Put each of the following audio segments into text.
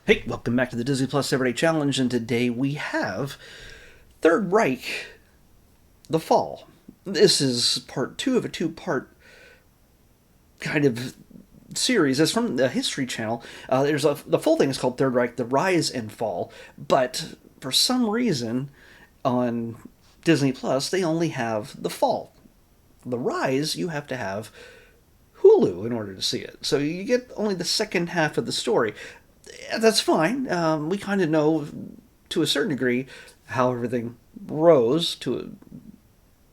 Hey, welcome back to the Disney Plus Everyday Challenge, and today we have Third Reich, The Fall. This is part two of a two-part kind of series. It's from the History Channel. The full thing is called Third Reich, The Rise and Fall, but for some reason on Disney Plus, they only have The Fall. The Rise, you have to have Hulu in order to see it. So you get only the second half of the story. That's fine. We kind of know to a certain degree how everything rose to a,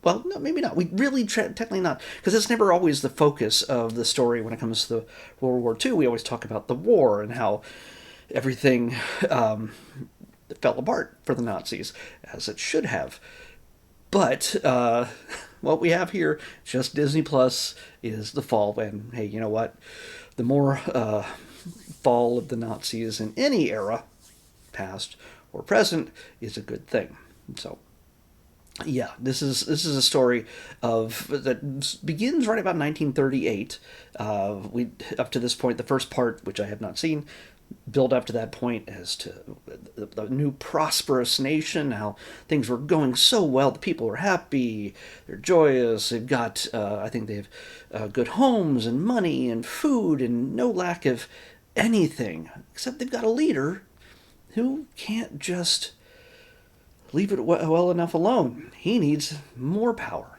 well, no, maybe not. We really technically not, because it's never always the focus of the story when it comes to World War II. We always talk about the war and how everything fell apart for the Nazis, as it should have. But what we have here, just Disney Plus, is the fall. And hey, you know what? The more fall of the Nazis in any era, past or present, is a good thing. So, yeah, this is a story of that begins right about 1938. We up to this point, the first part, which I have not seen, build up to that point as to the new prosperous nation, how things were going so well. The people are happy, they're joyous, they've got, I think they have good homes and money and food and no lack of anything, except they've got a leader who can't just leave it well enough alone. He needs more power.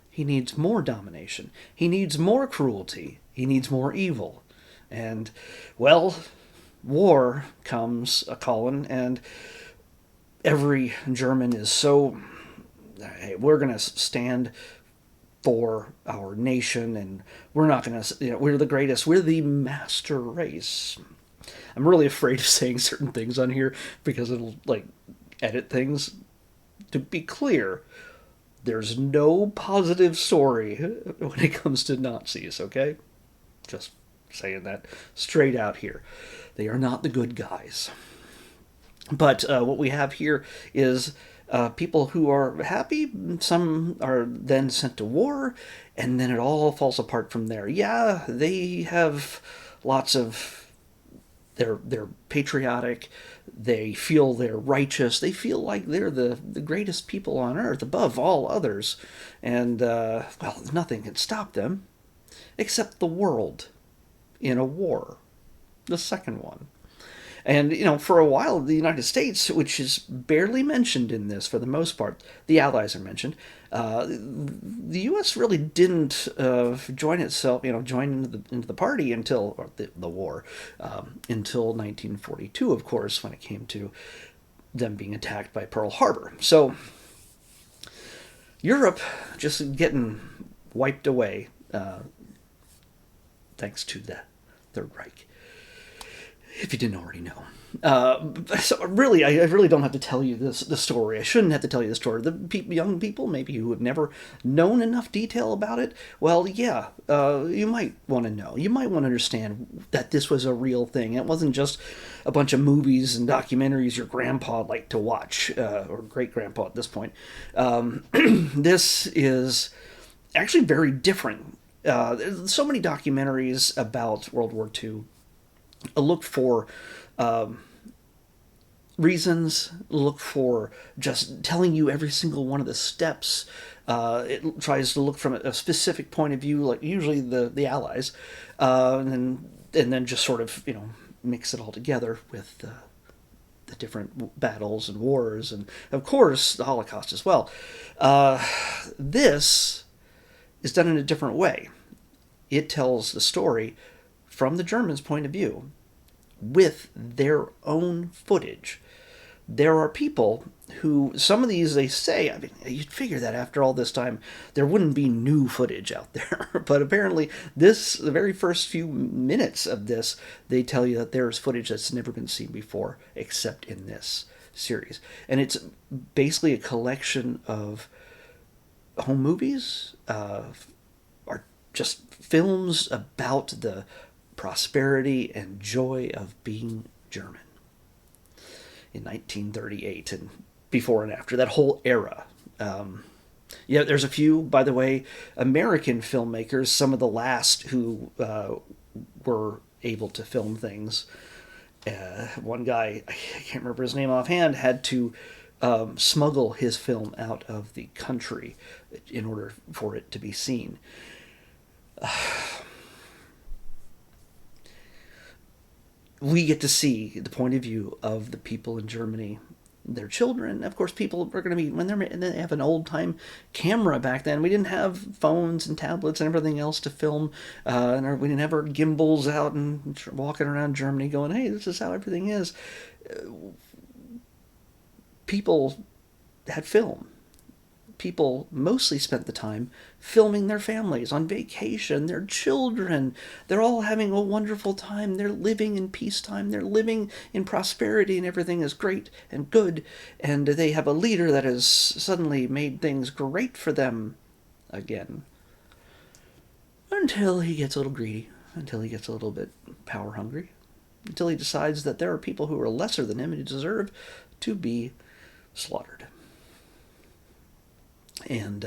He needs more domination. He needs more cruelty. He needs more evil. And, well, war comes a calling, and every German is so, hey, we're going to stand for our nation, and we're not going to, we're the greatest, we're the master race. I'm really afraid of saying certain things on here because it'll, edit things. To be clear, there's no positive story when it comes to Nazis, okay? Just saying that straight out here. They are not the good guys. But what we have here is people who are happy. Some are then sent to war, and then it all falls apart from there. Yeah, they have lots of. They're patriotic. They feel they're righteous. They feel like they're the greatest people on earth, above all others. And, well, nothing can stop them except the world in a war. The second one. And, for a while, the United States, which is barely mentioned in this for the most part, the Allies are mentioned, the U.S. really didn't join itself, join into the party until, or the war, until 1942, of course, when it came to them being attacked by Pearl Harbor. So, Europe just getting wiped away, thanks to the Third Reich. If you didn't already know. So really, I really don't have to tell you the story. I shouldn't have to tell you the story. The young people, maybe who have never known enough detail about it, well, yeah, you might want to know. You might want to understand that this was a real thing. It wasn't just a bunch of movies and documentaries your grandpa liked to watch, or great-grandpa at this point. This is actually very different. There's so many documentaries about World War II. Look for reasons, look for just telling you every single one of the steps. It tries to look from a specific point of view, like usually the Allies, and then just sort of, mix it all together with the different battles and wars, and of course the Holocaust as well. This is done in a different way. It tells the story from the Germans' point of view, with their own footage. There are people who, some of these they say, I mean, you'd figure that after all this time, there wouldn't be new footage out there. But apparently, the very first few minutes of this, they tell you that there's footage that's never been seen before, except in this series. And it's basically a collection of home movies, are just films about the prosperity and joy of being German in 1938 and before and after that whole era. There's a few, by the way, American filmmakers, some of the last who were able to film things one guy, I can't remember his name offhand, had to smuggle his film out of the country in order for it to be seen. We get to see the point of view of the people in Germany, their children. Of course, people are going to be, when they have an old time camera back then. We didn't have phones and tablets and everything else to film, and we didn't have our gimbals out and walking around Germany going, "Hey, this is how everything is." People had film. People mostly spent the time filming their families on vacation, their children. They're all having a wonderful time. They're living in peacetime. They're living in prosperity, and everything is great and good. And they have a leader that has suddenly made things great for them again. Until he gets a little greedy, until he gets a little bit power hungry, until he decides that there are people who are lesser than him and who deserve to be slaughtered. And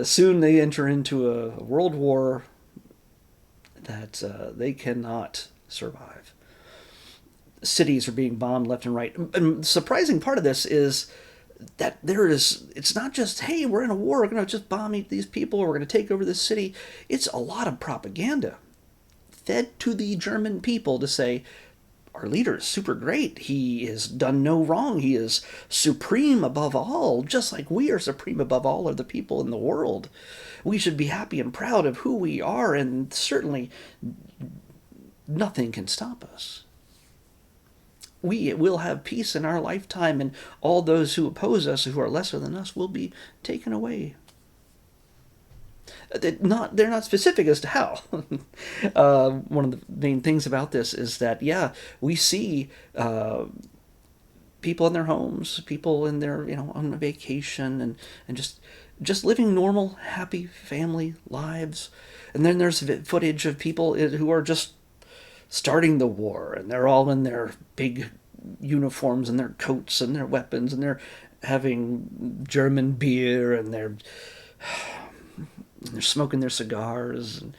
soon they enter into a world war that they cannot survive. Cities are being bombed left and right. And the surprising part of this is that it's not just, hey, we're in a war, we're going to just bomb these people, we're going to take over this city. It's a lot of propaganda fed to the German people to say, our leader is super great. He has done no wrong. He is supreme above all, just like we are supreme above all other people in the world. We should be happy and proud of who we are, and certainly nothing can stop us. We will have peace in our lifetime, and all those who oppose us, who are lesser than us, will be taken away. They're not specific as to how. One of the main things about this is that, yeah, we see people in their homes, people in their, on vacation, and just living normal, happy family lives. And then there's footage of people who are just starting the war, and they're all in their big uniforms and their coats and their weapons, and they're having German beer, and they're smoking their cigars, and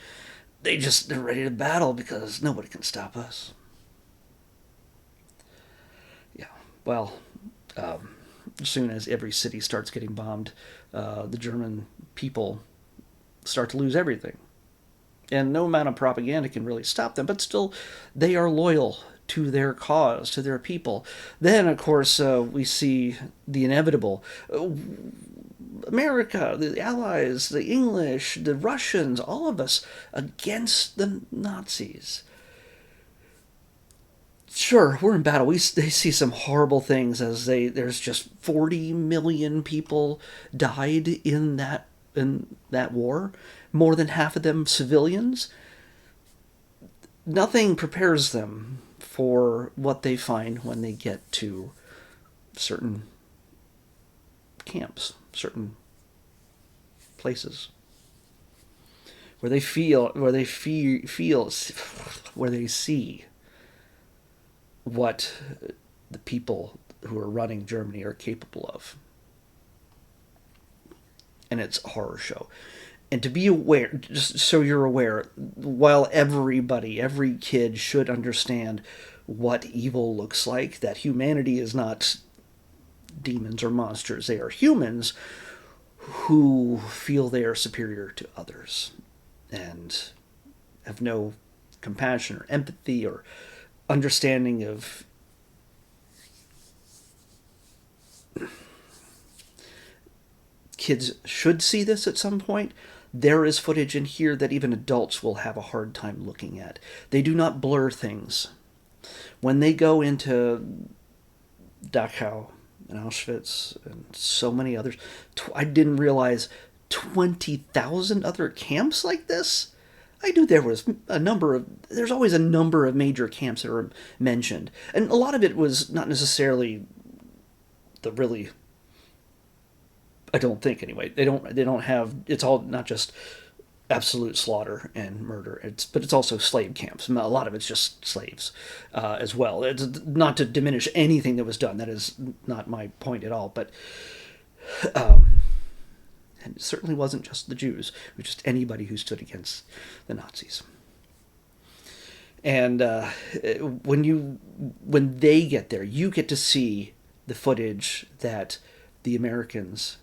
they're ready to battle because nobody can stop us. Yeah, well, as soon as every city starts getting bombed, the German people start to lose everything. And no amount of propaganda can really stop them, but still, they are loyal to their cause, to their people. Then, of course, we see the inevitable. America, the Allies, the English, the Russians, all of us against the Nazis. Sure, we're in battle. They see some horrible things as there's just 40 million people died in that war. More than half of them civilians. Nothing prepares them for what they find when they get to certain camps, certain places where they see what the people who are running Germany are capable of. And it's a horror show. And to be aware, just so you're aware, while every kid should understand what evil looks like, that humanity is not demons or monsters. They are humans who feel they are superior to others and have no compassion or empathy or understanding of kids should see this at some point. There is footage in here that even adults will have a hard time looking at. They do not blur things. When they go into Dachau and Auschwitz and so many others, I didn't realize 20,000 other camps like this. I knew there was there's always a number of major camps that are mentioned. And a lot of it was not necessarily I don't think anyway. They don't have, it's all not just absolute slaughter and murder. But it's also slave camps. A lot of it's just slaves as well. It's not to diminish anything that was done. That is not my point at all. But and it certainly wasn't just the Jews. It was just anybody who stood against the Nazis. And when they get there, you get to see the footage that the Americans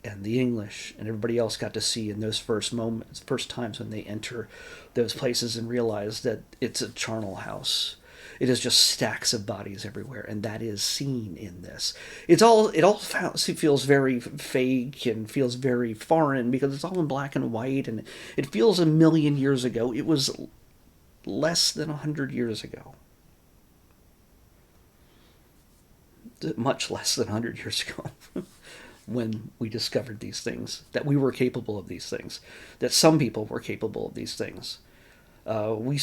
and the English and everybody else got to see in those first moments, first times when they enter those places and realize that it's a charnel house. It is just stacks of bodies everywhere, and that is seen in this. It all feels very fake and feels very foreign because it's all in black and white, and it feels a million years ago. It was less than 100 years ago. Much less than 100 years ago. When we discovered these things, that we were capable of these things, that some people were capable of these things. We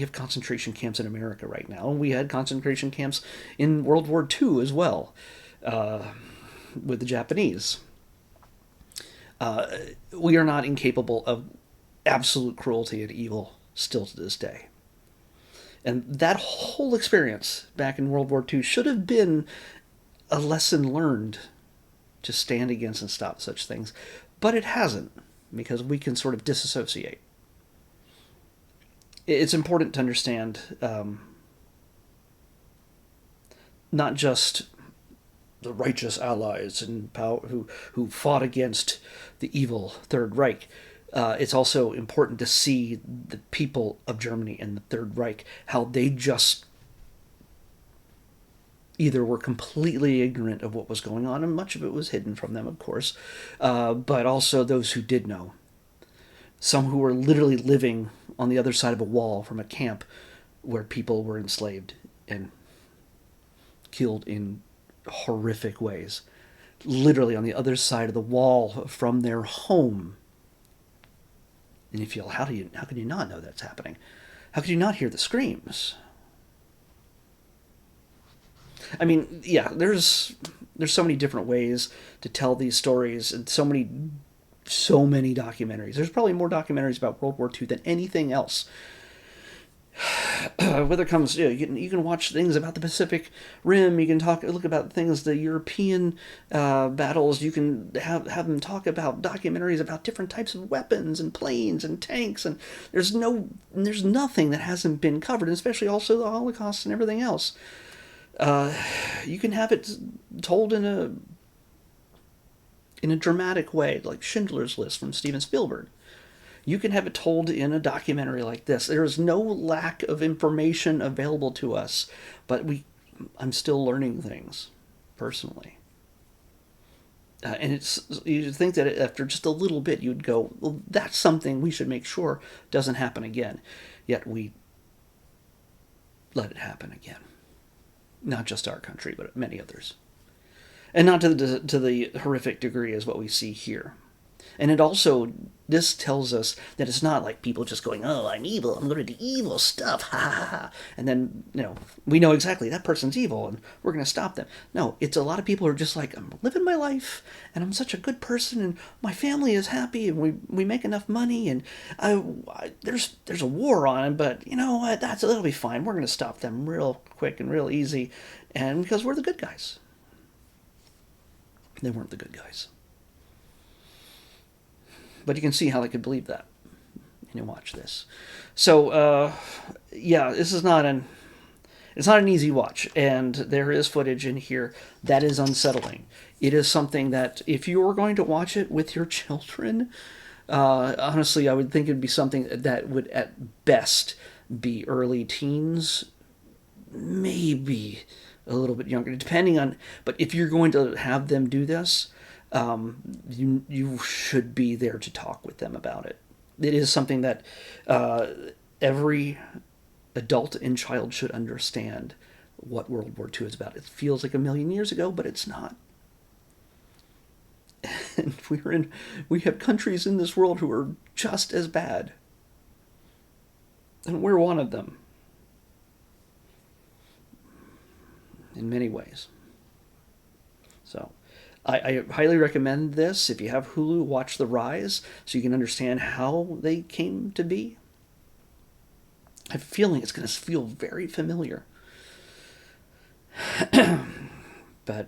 have concentration camps in America right now, and we had concentration camps in World War II as well, with the Japanese. We are not incapable of absolute cruelty and evil still to this day. And that whole experience back in World War II should have been a lesson learned to stand against and stop such things. But it hasn't, because we can sort of disassociate. It's important to understand not just the righteous allies and power who fought against the evil Third Reich. It's also important to see the people of Germany and the Third Reich, how they just either were completely ignorant of what was going on, and much of it was hidden from them, of course, but also those who did know. Some who were literally living on the other side of a wall from a camp where people were enslaved and killed in horrific ways. Literally on the other side of the wall from their home. And you feel, how can you not know that's happening? How can you not hear the screams? I mean, yeah, there's so many different ways to tell these stories, and so many documentaries. There's probably more documentaries about World War II than anything else. Whether it comes, you can watch things about the Pacific Rim. You can look about things, the European battles. You can have them talk about documentaries about different types of weapons and planes and tanks. And there's nothing that hasn't been covered, especially also the Holocaust and everything else. You can have it told in a dramatic way, like Schindler's List from Steven Spielberg. You can have it told in a documentary like this. There is no lack of information available to us, but I'm still learning things, personally. And you'd think that after just a little bit, you'd go, well, that's something we should make sure doesn't happen again. Yet we let it happen again. Not just our country, but many others. And not to the horrific degree as what we see here. And this tells us that it's not like people just going, oh, I'm evil, I'm going to do evil stuff, ha ha ha. And then, we know exactly that person's evil and we're going to stop them. No, it's a lot of people who are just like, I'm living my life and I'm such a good person and my family is happy and we make enough money and there's a war on, but you know what, that'll be fine. We're going to stop them real quick and real easy, and because we're the good guys. They weren't the good guys. But you can see how they could believe that. And you watch this. So, this is it's not an easy watch. And there is footage in here that is unsettling. It is something that if you were going to watch it with your children, honestly, I would think it would be something that would at best be early teens, maybe a little bit younger, depending on, but if you're going to have them do this, you should be there to talk with them about it. It is something that every adult and child should understand what World War II is about. It feels like a million years ago, but it's not. And we have countries in this world who are just as bad. And we're one of them. In many ways. So, I highly recommend this. If you have Hulu, watch The Rise so you can understand how they came to be. I have a feeling it's going to feel very familiar. But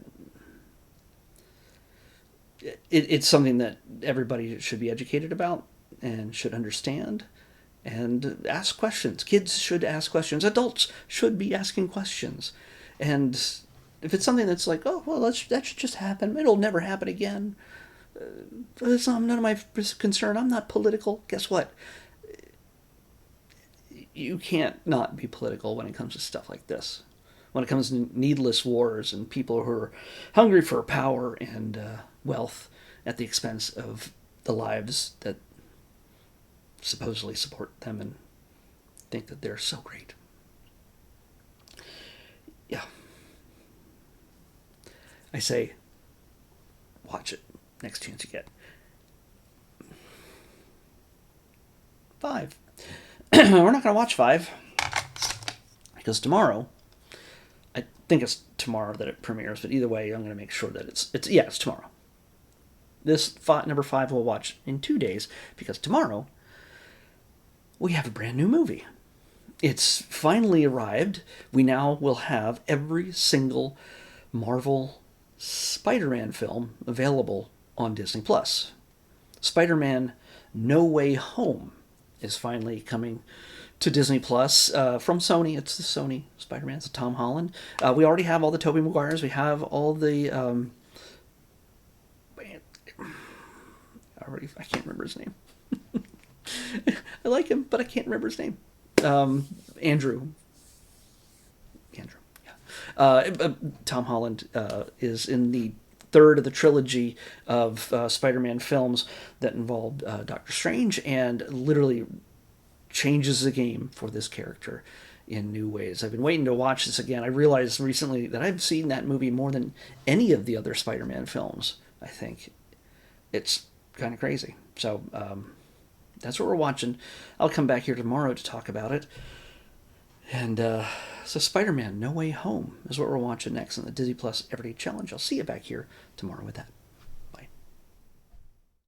it's something that everybody should be educated about and should understand. and ask questions. Kids should ask questions. Adults should be asking questions. And if it's something that's like, oh, well, that should just happen, it'll never happen again, it's none of my concern. I'm not political. Guess what? You can't not be political when it comes to stuff like this. When it comes to needless wars and people who are hungry for power and wealth at the expense of the lives that supposedly support them and think that they're so great. Yeah. I say, watch it next chance you get. 5. We're not going to watch 5 because tomorrow, I think it's tomorrow that it premieres, but either way, I'm going to make sure that it's tomorrow. This number 5 we'll watch in 2 days because tomorrow we have a brand new movie. It's finally arrived. We now will have every single Marvel Spider-Man film available on Disney+. Spider-Man No Way Home is finally coming to Disney+. From Sony. It's the Sony Spider-Man. It's Tom Holland. We already have all the Tobey Maguires. We have all the... I can't remember his name. I like him, but I can't remember his name. Andrew. Yeah. Tom Holland is in the third of the trilogy of Spider-Man films that involved Doctor Strange and literally changes the game for this character in new ways. I've been waiting to watch this again. I realized recently that I've seen that movie more than any of the other Spider-Man films, I think. It's kind of crazy. So that's what we're watching. I'll come back here tomorrow to talk about it. And so Spider-Man No Way Home is what we're watching next in the Disney Plus Everyday Challenge. I'll see you back here tomorrow with that.